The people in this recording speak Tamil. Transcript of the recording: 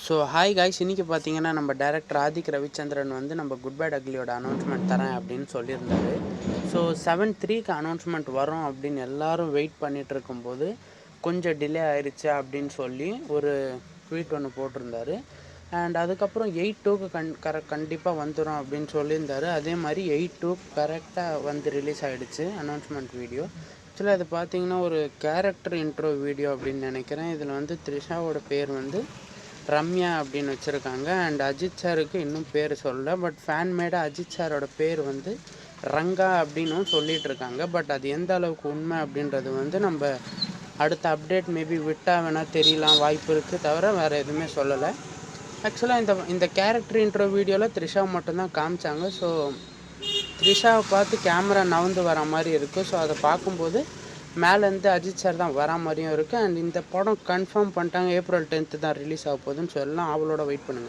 ஸோ ஹாய் காய்ஸ், இன்றைக்கி பார்த்தீங்கன்னா நம்ம டேரக்டர் ஆதிக் ரவிச்சந்திரன் வந்து நம்ம குட் பேட் அக்லியோட அனௌன்ஸ்மெண்ட் தரேன் அப்படின்னு சொல்லியிருந்தாரு. ஸோ 7/3க்கு அனௌன்ஸ்மெண்ட் வரும் அப்படின்னு எல்லாரும் வெயிட் பண்ணிகிட்டு இருக்கும்போது கொஞ்சம் டிலே ஆயிடுச்சு அப்படின்னு சொல்லி ஒரு ட்வீட் ஒன்று போட்டிருந்தாரு. அண்ட் அதுக்கப்புறம் 8/2க்கு கண்டிப்பாக வந்துடும் அப்படின்னு சொல்லியிருந்தாரு. அதே மாதிரி 8/2 கரெக்டாக வந்து ரிலீஸ் ஆகிடுச்சு அனௌன்ஸ்மெண்ட் வீடியோ. ஆக்சுவலாக அது பார்த்தீங்கன்னா ஒரு கேரக்டர் இன்ட்ரோ வீடியோ அப்படின்னு நினைக்கிறேன். இதில் வந்து த்ரிஷாவோட பேர் வந்து ரம்யா அப்படின்னு வச்சுருக்காங்க. அண்ட் அஜித் சாருக்கு இன்னும் பேர் சொல்லலை, பட் ஃபேன்மேடாக அஜித் சாரோட பேர் வந்து ரங்கா அப்படின்னும் சொல்லிகிட்டு இருக்காங்க. பட் அது எந்த அளவுக்கு உண்மை அப்படின்றது வந்து நம்ம அடுத்த அப்டேட் மேபி விட்டால் வேணால் தெரியலாம், வாய்ப்பு இருக்குது, தவிர வேறு எதுவுமே சொல்லலை. ஆக்சுவலாக இந்த கேரக்டர் இன்ட்ரோ வீடியோவில் த்ரிஷா மட்டும்தான் காமிச்சாங்க. ஸோ த்ரிஷாவை பார்த்து கேமரா நவுந்து வர மாதிரி இருக்குது. ஸோ அதை பார்க்கும்போது மேலேருந்து அஜித் சார் தான் வரா மாதிரியும் இருக்குது. அண்ட் இந்த படம் கன்ஃபார்ம் பண்ணிட்டாங்க, April 10th தான் ரிலீஸ் ஆக போகுதுன்னு சொல்லலாம். அவளோட வெயிட் பண்ணுங்கள்.